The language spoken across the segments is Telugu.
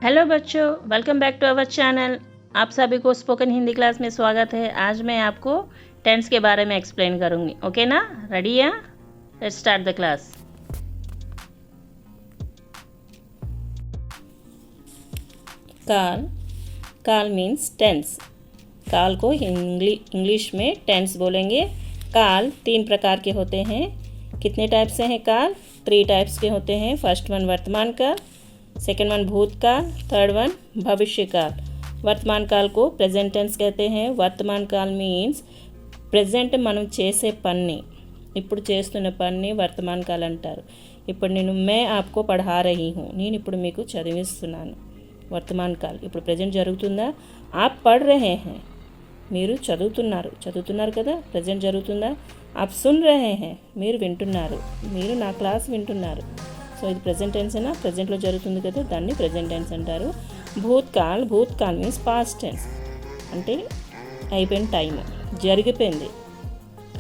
हेलो बच्चों, welcome back to our channel. आप सभी को स्पोकन हिंदी क्लास में स्वागत है। आज मैं आपको टेंस के बारे में एक्सप्लेन करूंगी। ओके ना, रेडी है? Let's start the class. काल, काल मीन्स टेंस। काल को इंग्लिश में टेंस बोलेंगे। काल 3 प्रकार के होते हैं। कितने टाइप से हैं काल? 3 टाइप्स के होते हैं। फर्स्ट वन वर्तमान काल, सेकेंड वन भूतकाल, थर्ड वन भविष्य काल। वर्तमान काल को प्रेजेंट टेंस कहते हैं। वर्तमान काल మీన్స్ ప్రెజెంట్ మనం చేసే పని, ఇప్పుడు చేస్తున్న పని వర్తమాన్ కాల్ అంటారు. ఇప్పుడు मैं आपको पढ़ा रही हूँ, నేను ఇప్పుడు మీకు చదివిస్తున్నాను. వర్తమాన్ కాల్ ఇప్పుడు ప్రెజెంట్ జరుగుతుందా? आप पढ़ रहे हैं, మీరు చదువుతున్నారు కదా, ప్రెజెంట్ జరుగుతుందా? आप सुन रहे हैं, మీరు వింటున్నారు, మీరు నా క్లాస్ వింటున్నారు. సో ఇది ప్రెజెంట్ టెన్సేనా, ప్రెజెంట్లో జరుగుతుంది కదా, దాన్ని ప్రెజెంట్ టెన్స్ అంటారు. భూత్కాల్ మీన్స్ పాస్ట్ టెన్స్, అంటే అయిపోయిన టైం, జరిగిపోయింది.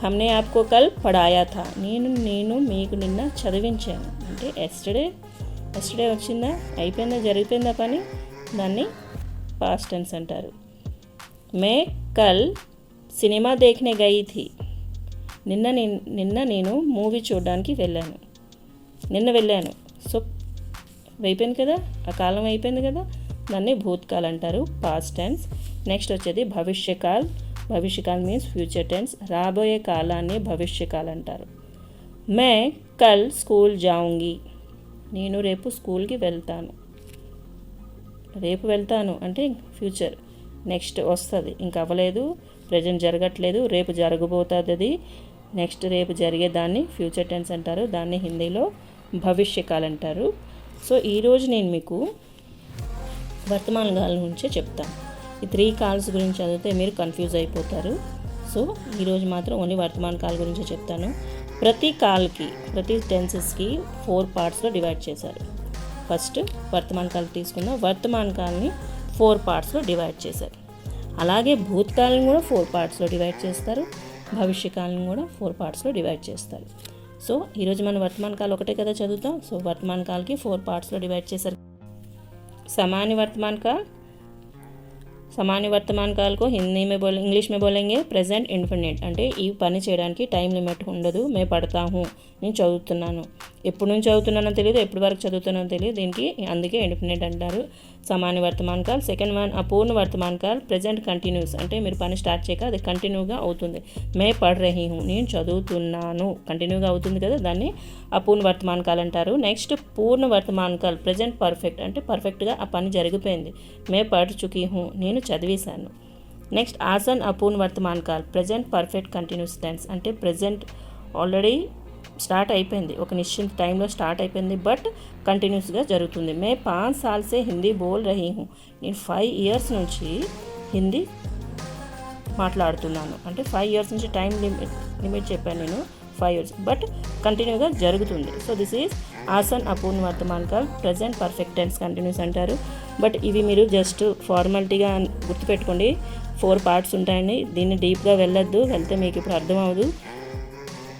హమ్నే ఆప్కో కల్ పడాయా థా, నేను మీకు నిన్న చదివించాను. అంటే ఎస్టర్డే వచ్చిందా, అయిపోయిందా, జరిగిపోయిందా పని, దాన్ని పాస్ట్ టెన్స్ అంటారు. మే కల్ సినిమా దేఖ్నే గయి థీ, నిన్న నేను మూవీ చూడడానికి వెళ్ళాను. సో అయిపోయింది కదా, ఆ కాలం అయిపోయింది కదా, దాన్ని భూత్కాల్ అంటారు, పాస్ట్ టెన్స్. నెక్స్ట్ వచ్చేది భవిష్యకాల్ మీన్స్ ఫ్యూచర్ టెన్స్. రాబోయే కాలాన్ని భవిష్యకాల్ అంటారు. మే కల్ స్కూల్ జాऊंगी, నేను రేపు స్కూల్కి వెళ్తాను. అంటే ఫ్యూచర్, నెక్స్ట్ వస్తుంది, ఇంకా అవ్వలేదు, ప్రజెంట్ జరగట్లేదు, రేపు జరగబోతుంది. అది నెక్స్ట్ రేపు జరిగేదాన్ని ఫ్యూచర్ టెన్స్ అంటారు. దాన్ని హిందీలో భవిష్యకాల్ అంటారు. సో ఈరోజు నేను మీకు వర్తమాన కాలం నుంచే చెప్తాను. ఈ 3 కాల్స్ గురించి చదివితే మీరు కన్ఫ్యూజ్ అయిపోతారు. సో ఈరోజు మాత్రం ఓన్లీ వర్తమాన కాల్ గురించే చెప్తాను. ప్రతి టెన్సెస్కి 4 పార్ట్స్లో డివైడ్ చేశారు. ఫస్ట్ వర్తమాన కాల్ తీసుకుందాం. వర్తమాన కాల్ని 4 పార్ట్స్లో డివైడ్ చేశారు. అలాగే భూతకాలను కూడా 4 పార్ట్స్లో డివైడ్ చేస్తారు. భవిష్యకాలను కూడా 4 పార్ట్స్లో డివైడ్ చేస్తారు. సో ఈరోజు మనం వర్తమాన కాల్ ఒకటే కదా చదువుతాం. సో వర్తమాన కాల్కి 4 పార్ట్స్లో డివైడ్ చేశారు. सामान्य वर्तमान काल को हिंदी में इंग्लिश में बोलेंगे प्रेजेंट इंडेफिनिट. అంటే ఈ పని చేయడానికి టైం లిమిట్ ఉండదు. మే పడతా హూ, నేను చదువుతున్నాను. ఎప్పుడు నుంచి చదువుతున్నానో తెలియదు, ఎప్పటి వరకు చదువుతున్నానో తెలియదు, దీనికి అందుకే ఇండెఫినిట్ అంటారు. సామాన్య వర్తమాన్ కాల్. సెకండ్ వన్ అపూర్ణ వర్తమాన్ కాల్, ప్రెజెంట్ కంటిన్యూస్, అంటే మీరు పని స్టార్ట్ చేయక అది కంటిన్యూగా అవుతుంది. మే పढ़ रही हूँ, నేను చదువుతున్నాను, కంటిన్యూగా అవుతుంది కదా, దాన్ని అపూర్ణ వర్తమాన్ కాల్ అంటారు. నెక్స్ట్ పూర్ణ వర్తమాన్ కాల్, ప్రెజెంట్ పర్ఫెక్ట్, అంటే పర్ఫెక్ట్గా ఆ పని జరిగిపోయింది. మే పढ़ चुकी हूँ, నేను చదివేశాను. నెక్స్ట్ ఆసన్ అపూర్ణ వర్తమాన్ కాల్, ప్రెజెంట్ పర్ఫెక్ట్ కంటిన్యూస్ టెన్స్, అంటే ప్రెజెంట్ ఆల్రెడీ స్టార్ట్ అయిపోయింది, ఒక నిశ్చిత టైంలో స్టార్ట్ అయిపోయింది, బట్ కంటిన్యూస్గా జరుగుతుంది. మే 5 साल से हिंदी बोल रही हूँ, నేను 5 years నుంచి హిందీ మాట్లాడుతున్నాను. అంటే 5 years నుంచి టైం లిమిట్ చెప్పాను నేను, 5 years, బట్ కంటిన్యూగా జరుగుతుంది. సో దిస్ ఈజ్ ఆసన్ అపూర్ణ వర్తమాన్ కాల్, ప్రెజెంట్ పర్ఫెక్ట్ టెన్స్ కంటిన్యూస్ అంటారు. బట్ ఇవి మీరు జస్ట్ ఫార్మాలిటీగా గుర్తుపెట్టుకోండి. 4 పార్ట్స్ ఉంటాయండి. దీన్ని డీప్గా వెళ్ళొద్దు, వెళ్తే మీకు ఇప్పుడు అర్థం అవ్వదు,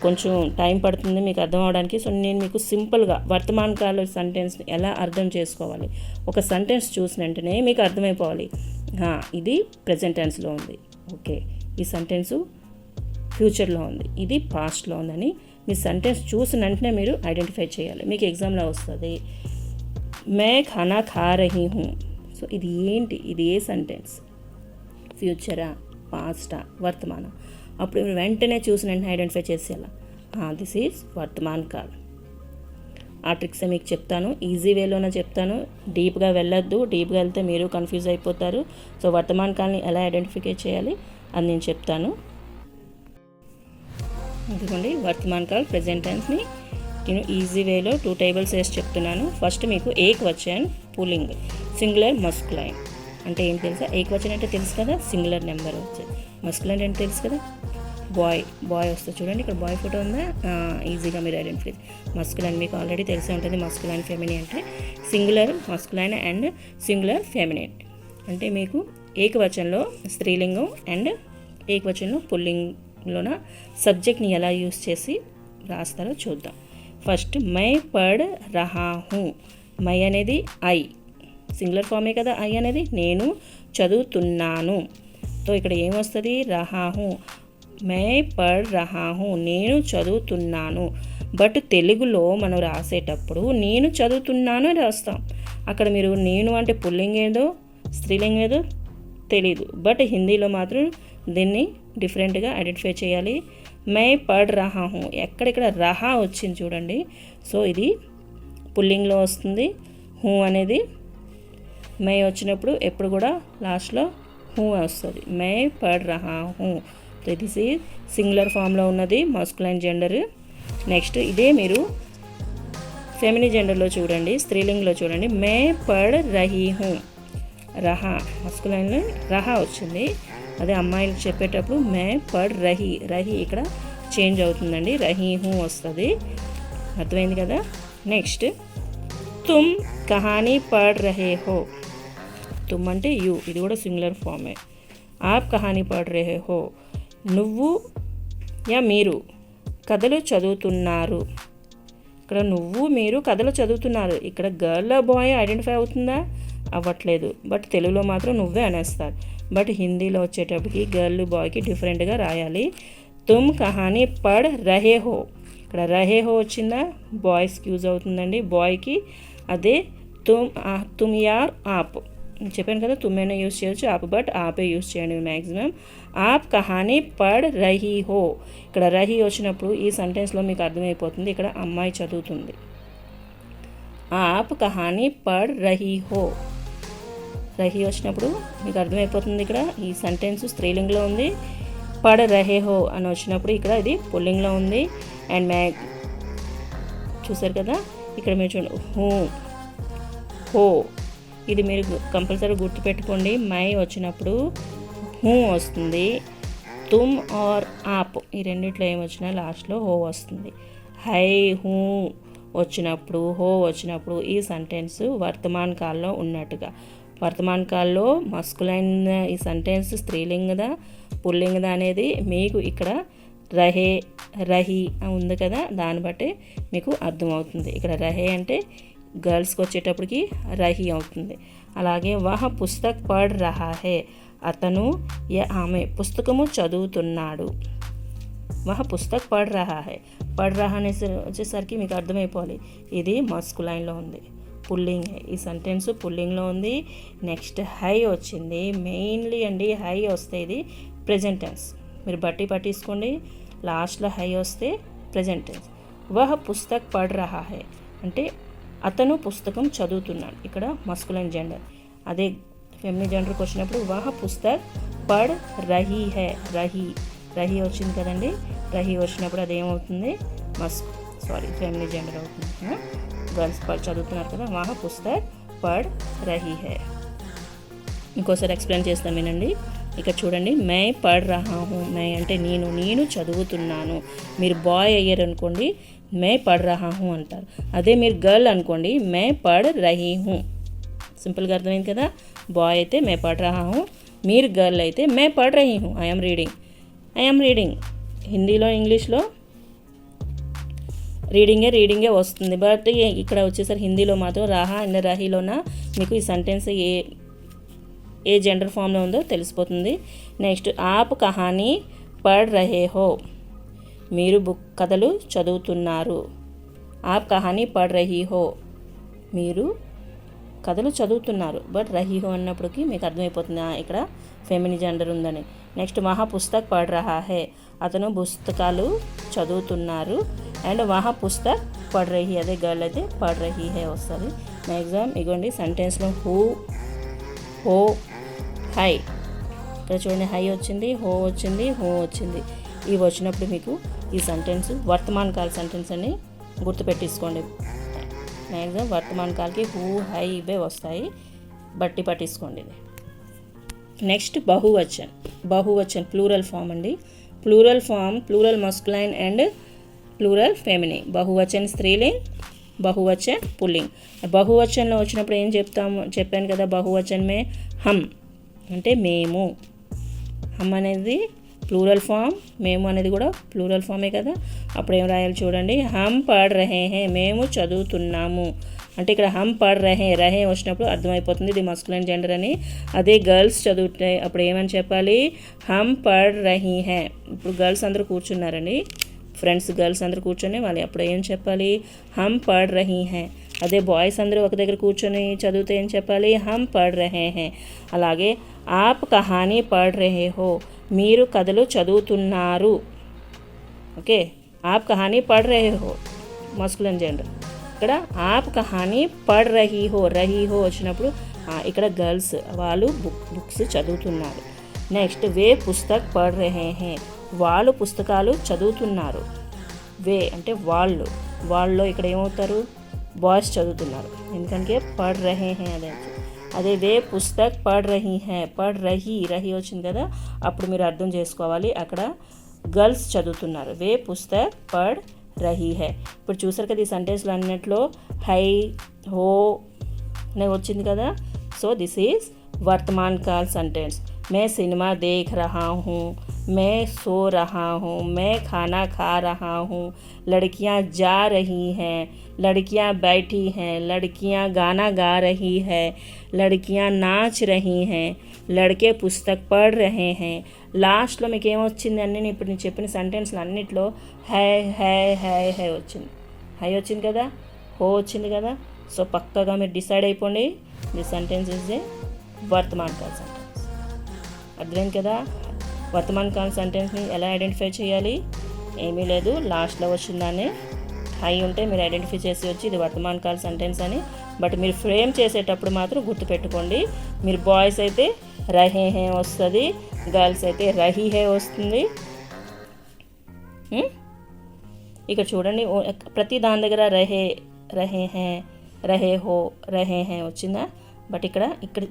కొంచెం టైం పడుతుంది మీకు అర్థం అవడానికి. సో నేను మీకు సింపుల్గా వర్తమాన కాల సెంటెన్స్ని ఎలా అర్థం చేసుకోవాలి, ఒక సెంటెన్స్ చూసిన వెంటనే మీకు అర్థమైపోవాలి, ఇది ప్రెజెంట్ టెన్స్లో ఉంది, ఓకే ఈ సెంటెన్సు ఫ్యూచర్లో ఉంది, ఇది పాస్ట్లో ఉందని మీ సెంటెన్స్ చూసిన వెంటనే మీరు ఐడెంటిఫై చేయాలి. మీకు ఎగ్జామ్లో వస్తుంది. మే ఖానా ఖా రహీ హూ, సో ఇది ఏంటి, ఇది ఏ సెంటెన్స్, ఫ్యూచరా, పాస్టా, వర్తమాన, అప్పుడు మీరు వెంటనే చూసిన వెంటనే ఐడెంటిఫై చేసేయాలి, దిస్ ఈజ్ వర్తమాన్ కాల్. ఆ ట్రిక్స్ మీకు చెప్తాను, ఈజీ వేలోనే చెప్తాను, డీప్గా వెళ్ళొద్దు, డీప్గా వెళ్తే మీరు కన్ఫ్యూజ్ అయిపోతారు. సో వర్తమాన్ కాల్ని ఎలా ఐడెంటిఫై చేయాలి అది నేను చెప్తాను. అందుకోండి వర్తమాన్ కాల్ ప్రెజెంట్ టెన్స్ని నేను ఈజీ వేలో 2 tables వేసి చెప్తున్నాను. ఫస్ట్ మీకు ఏకవచన్ పుల్లింగ్, సింగులర్ మస్కులైన్ అంటే ఏం తెలుసా? ఏకవచనం అంటే తెలుసు కదా, సింగులర్ నెంబర్ వచ్చేది. మస్కులైన్ అంటే తెలుసు కదా, బాయ్ వస్తుంది చూడండి, ఇక్కడ బాయ్ ఫోటో ఉందా, ఈజీగా మీరు ఐడెంటిఫై. మస్కులైన్ మీకు ఆల్రెడీ తెలిసే ఉంటుంది. మస్కులైన్ ఫెమినిన్ అంటే singular masculine and singular feminine. అంటే మీకు ఏకవచనంలో స్త్రీలింగం అండ్ ఏకవచనంలో పుల్లింగ్లోన సబ్జెక్ట్ని ఎలా యూస్ చేసి రాస్తారో చూద్దాం. ఫస్ట్ మై పढ़ रहा हूँ, మై అనేది ఐ, సింగులర్ ఫామే కదా ఐ అనేది. నేను చదువుతున్నాను. సో ఇక్కడ ఏమొస్తుంది, రహా హూ, మే పढ़ రహా హూ, నేను చదువుతున్నాను. బట్ తెలుగులో మనం రాసేటప్పుడు నేను చదువుతున్నాను అని రాస్తాం. అక్కడ మీరు నేను అంటే పుల్లింగ్ ఏదో స్త్రీలింగ్ ఏదో తెలీదు. బట్ హిందీలో మాత్రం దీన్ని డిఫరెంట్గా ఐడెంటిఫై చేయాలి. మే పढ़ రహా హూ, ఎక్కడెక్కడ రహా వచ్చింది చూడండి. సో ఇది పుల్లింగ్లో వస్తుంది. హూ అనేది మే వచ్చినప్పుడు ఎప్పుడు కూడా లాస్ట్లో హూ వస్తుంది. మే పढ़ రహా హూ. దిస్ ఈజ్ సింగులర్ ఫామ్లో ఉన్నది మస్కులైన్ జెండర్. నెక్స్ట్ ఇదే మీరు ఫెమిని జెండర్లో చూడండి, స్త్రీలింగ్లో చూడండి. మే పढ़ రహీ హూ, రహా మస్కులైన్లో రహా వచ్చింది. అదే అమ్మాయిలు చెప్పేటప్పుడు మే పढ़ రహీ, రహీ ఇక్కడ చేంజ్ అవుతుందండి, రహీ హూ వస్తుంది. అర్థమైంది కదా. నెక్స్ట్ తుమ్ కహానీ పढ़ రహే హో, తుమ్ అంటే యూ, ఇది కూడా సింగులర్ ఫామే. ఆప్ కహానీ పढ़ రహే హో, నువ్వు యా మీరు కథలు చదువుతున్నారు. ఇక్కడ నువ్వు మీరు కథలు చదువుతున్నారు. ఇక్కడ గర్ల్ బాయ్ ఐడెంటిఫై అవుతుందా, అవ్వట్లేదు. బట్ తెలుగులో మాత్రం నువ్వే అనేస్తారు. బట్ హిందీలో వచ్చేటప్పటికి గర్ల్ బాయ్కి డిఫరెంట్గా రాయాలి. తుమ్ కహానీ పढ़ రహే హో, ఇక్కడ రహే హో వచ్చిందా, బాయ్స్కి యూజ్ అవుతుందండి, బాయ్కి. అదే తుమ్ యార్ ఆప్, చెప్పాను కదా తుమ్మైనా యూజ్ చేయొచ్చు, ఆప్ బట్ ఆపే యూజ్ చేయండి మ్యాక్సిమం. ఆప్ కహానీ పढ़ రహీ హో, ఇక్కడ రహీ వచ్చినప్పుడు ఈ సెంటెన్స్లో మీకు అర్థమైపోతుంది ఇక్కడ అమ్మాయి చదువుతుంది. ఆప్ కహానీ పढ़ రహీ హో, రహీ వచ్చినప్పుడు మీకు అర్థమైపోతుంది ఇక్కడ ఈ సెంటెన్స్ స్త్రీలింగ్లో ఉంది. పढ़ రహే హో అని వచ్చినప్పుడు ఇక్కడ ఇది పుల్లింగ్లో ఉంది. అండ్ చూసారు కదా ఇక్కడ మీరు చూడండి హూ హో, ఇది మీరు కంపల్సరీ గుర్తుపెట్టుకోండి. మై వచ్చినప్పుడు హూ వస్తుంది. తుమ్ ఆర్ ఆప్ ఈ రెండిట్లో ఏమొచ్చినా లాస్ట్లో హో వస్తుంది. హై హూ వచ్చినప్పుడు హో వచ్చినప్పుడు ఈ సెంటెన్స్ వర్తమాన కాలంలో ఉన్నట్టుగా. వర్తమాన కాలంలో మస్కులైన్ ఈ సెంటెన్స్ స్త్రీలింగదా పుల్లింగదా అనేది మీకు ఇక్కడ రహే రహీ ఉంది కదా, దాన్ని బట్టి మీకు అర్థమవుతుంది. ఇక్కడ రహే అంటే గర్ల్స్కి వచ్చేటప్పటికి రహీ అవుతుంది. అలాగే వహ పుస్తక్ పढ़ రహా హే, అతను ఆమె పుస్తకము చదువుతున్నాడు. వహ పుస్తక్ పढ़ రహా హే, పढ़ రహా అనేసి వచ్చేసరికి మీకు అర్థమైపోవాలి ఇది మస్కులైన్లో ఉంది, పుల్లింగ్. ఈ సెంటెన్స్ పుల్లింగ్లో ఉంది. నెక్స్ట్ హై వచ్చింది. మెయిన్లీ అండి హై వస్తే ఇది ప్రెజెంట్ టెన్స్, మీరు బట్టి పట్టించుకోండి. లాస్ట్లో హై వస్తే ప్రెజెంట్ టెన్స్. వహ పుస్తక్ పढ़ రహా హే అంటే అతను పుస్తకం చదువుతున్నాడు, ఇక్కడ మస్కులైన్ జెండర్. అదే ఫెమిని జెండర్కి వచ్చినప్పుడు వహ పుస్తక్ పढ़ రహీ హే, రహీ రహీ వచ్చింది కదండి. రహీ వచ్చినప్పుడు అదేమవుతుంది ఫెమిని జెండర్ అవుతుంది. గర్ల్స్ చదువుతున్నారు కదా, వహ పుస్తక్ పढ़ రహీ హే. ఇంకోసారి ఎక్స్ప్లెయిన్ చేస్తాను వినండి. ఇక్కడ చూడండి, మే పढ़ రహా హూ, మే అంటే నేను చదువుతున్నాను. మీరు బాయ్ అయ్యారనుకోండి మే పढ़ రహా హూ అంటారు. అదే మీరు గర్ల్ అనుకోండి మే పढ़ రహీ హూ. సింపుల్గా అర్థమైంది కదా. బాయ్ అయితే మే పढ़ రహా హూ, మీరు గర్ల్ అయితే మే పढ़ రహీ హూ. I'm reading. హిందీలో ఇంగ్లీష్లో రీడింగే వస్తుంది. బట్ ఇక్కడ వచ్చేసరికి హిందీలో మాత్రం రహా అండ్ రహీలోన మీకు ఈ సెంటెన్స్ ఏ జెండర్ ఫామ్లో ఉందో తెలిసిపోతుంది. నెక్స్ట్ ఆప్ కహానీ పढ़ రహే హో, మీరు కథలు చదువుతున్నారు. ఆప్ కహానీ పढ़ రహీ హో, మీరు కథలు చదువుతున్నారు. బట్ రహీ హో అన్నప్పటికీ మీకు అర్థమైపోతుంది ఇక్కడ ఫెమిని జెండర్ ఉందని. నెక్స్ట్ వహ పుస్తక్ పढ़ రహా హే, అతను పుస్తకాలు చదువుతున్నారు. అండ్ వహ పుస్తక్ పढ़ రహీ, అదే గర్ల్ అయితే పढ़ రహీ హే వస్తుంది. మ్యాక్సిమం ఇగోండి సెంటెన్స్లో హో హై, ఇక్కడ చూడండి హై వచ్చింది, హో వచ్చింది. ఇవి వచ్చినప్పుడు మీకు ఈ సెంటెన్స్ వర్తమాన కాల సెంటెన్స్ అని గుర్తుపెట్టేసుకోండి. మ్యాక్సిమం వర్తమాన కాలకి హూ హై ఇవే వస్తాయి, బట్టి పట్టించుకోండి. నెక్స్ట్ బహువచన్ ప్లూరల్ ఫామ్ అండి. Plural masculine and plural feminine. బహువచన్ స్త్రీలింగ్, బహువచన్ పుల్లింగ్. బహువచన్లో వచ్చినప్పుడు ఏం చెప్పాను కదా, బహువచన్ హమ్ అంటే మేము. హమ్ అనేది ప్లూరల్ ఫామ్, మేము అనేది కూడా ప్లూరల్ ఫామే కదా. అప్పుడు ఏం రాయాలి చూడండి, హమ్ పढ़ రహే హే, మేము చదువుతున్నాము. అంటే ఇక్కడ హమ్ పढ़ రహే వచ్చినప్పుడు అర్థమైపోతుంది ఇది మస్కులైన్ జెండర్ అని. అదే గర్ల్స్ చదువుతే అప్పుడు ఏమని చెప్పాలి, హమ్ పढ़ రహీ హై. ఇప్పుడు గర్ల్స్ అందరూ కూర్చున్నారండి, ఫ్రెండ్స్ గర్ల్స్ అందరూ కూర్చొని వాళ్ళు అప్పుడు ఏం చెప్పాలి, హమ్ పढ़ రహీ హై. అదే బాయ్స్ అందరూ ఒక దగ్గర కూర్చొని చదివితే ఏం చెప్పాలి, హమ్ పढ़ రహే హై. అలాగే ఆప్ కహానీ పढ़ రహే హో, మీరు కథలు చదువుతున్నారు. ఓకే, ఆప్ కహానీ పढ़ రహే హో మస్కులైన్ జెండర్. ఇక్కడ ఆప్ కహానీ పढ़ రహీ హో వచ్చినప్పుడు ఇక్కడ గర్ల్స్ వాళ్ళు బుక్స్ చదువుతున్నారు. నెక్స్ట్ వే పుస్తక్ పढ़ రహే హై, వాళ్ళు పుస్తకాలు చదువుతున్నారు. వే అంటే వాళ్ళలో ఇక్కడ ఏమవుతారు, బాయ్స్ చదువుతున్నారు, ఎందుకంటే పढ़ రహే హై అదే. అదే వే పుస్తక్ పढ़ రహీ హై, పढ़ రహీ వచ్చింది కదా, అప్పుడు మీరు అర్థం చేసుకోవాలి అక్కడ గర్ల్స్ చదువుతున్నారు. వే పుస్తక్ పढ़ రహీ హై. ఇప్పుడు చూసారు కదా ఈ సెంటెన్స్లు అన్నిట్లో హై హో ने వచ్చింది కదా. So this is వర్తమాన్ call sentence. मैं सिनेमा देख रहा हूँ, मैं सो रहा हूँ, मैं खाना खा रहा हूँ, लड़कियाँ जा रही हैं, लड़कियाँ बैठी हैं, लड़कियाँ गाना गा रही है, लड़कियाँ नाच रही हैं, लड़के पुस्तक पढ़ रहे हैं. లాస్ట్లో మీకు ఏమొచ్చింది అన్నీ ఇప్పుడు నేను చెప్పిన సెంటెన్స్లు అన్నిట్లో హై హై హై హై వచ్చింది. హై వచ్చింది కదా, హో వచ్చింది కదా. సో పక్కగా మీరు డిసైడ్ అయిపోండి, the sentence is a వర్తమాన్ call sentence. అర్థమైంది కదా. వర్తమాన్ కాల్ సెంటెన్స్ని ఎలా ఐడెంటిఫై చేయాలి, ఏమీ లేదు, లాస్ట్లో వచ్చిందాన్ని హై ఉంటే మీరు ఐడెంటిఫై చేసి వచ్చి ఇది వర్తమాన్ కాల్ సెంటెన్స్ అని. బట్ మీరు ఫ్రేమ్ చేసేటప్పుడు మాత్రం గుర్తుపెట్టుకోండి, మీరు బాయ్స్ అయితే రహే హే వస్తుంది, గర్ల్స్ అయితే రహీ హే వస్తుంది. ఇక్కడ చూడండి ప్రతి దాని దగ్గర రహే హే, రహే హో, రహే హే వచ్చిందా. బట్ ఇక్కడ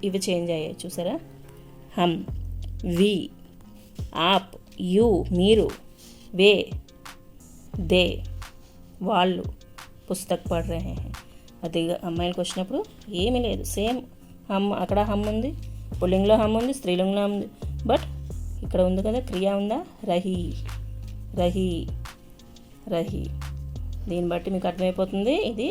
ఇవి చేంజ్ అయ్యాయి చూసారా. హమ్, వి, ఆప్, యూ మీరు, వే, దే వాళ్ళు, పుస్తక్ పढ़ రహే హై. అది అమ్మాయిలకు వచ్చినప్పుడు ఏమీ లేదు, సేమ్ హమ్. అక్కడ హమ్ ఉంది, పుల్లింగ్లో హమ్ ఉంది, స్త్రీలింగంలో ఉంది. బట్ ఇక్కడ ఉంది కదా క్రియ ఉందా, రహీ రహీ రహీ. దీన్ని బట్టి మీకు అర్థమైపోతుంది ఇది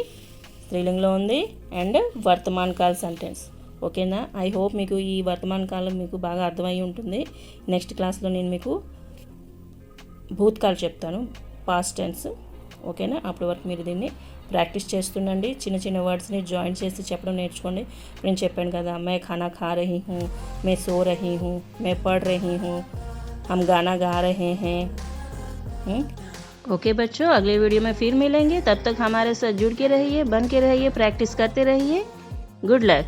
స్త్రీలింగంలో ఉంది అండ్ వర్తమాన్ కాల్ సెంటెన్స్. ఓకేనా. ఐ హోప్ మీకు ఈ వర్తమాన కాలం మీకు బాగా అర్థమై ఉంటుంది. నెక్స్ట్ క్లాస్లో నేను మీకు భూతకాల్ చెప్తాను, పాస్ట్ టెన్స్. ఓకేనా. అప్పటి వరకు మీరు దీన్ని ప్రాక్టీస్ చేస్తుండండి. చిన్న చిన్న వర్డ్స్ని జాయిన్ చేసి చెప్పడం నేర్చుకోండి. నేను చెప్పాను కదా, మే ఖానా ఖా రహీ హూ, మే సో రహీ హూ, మే పढ़ रही हूँ, हम गाना गा रहे हैं. ओके बच्चों, अगले वीडियो में फिर मिलेंगे. तब तक हमारे साथ जुड़ के रहिए, बन के रहिए, प्रैक्टिस करते रहिए. Good luck.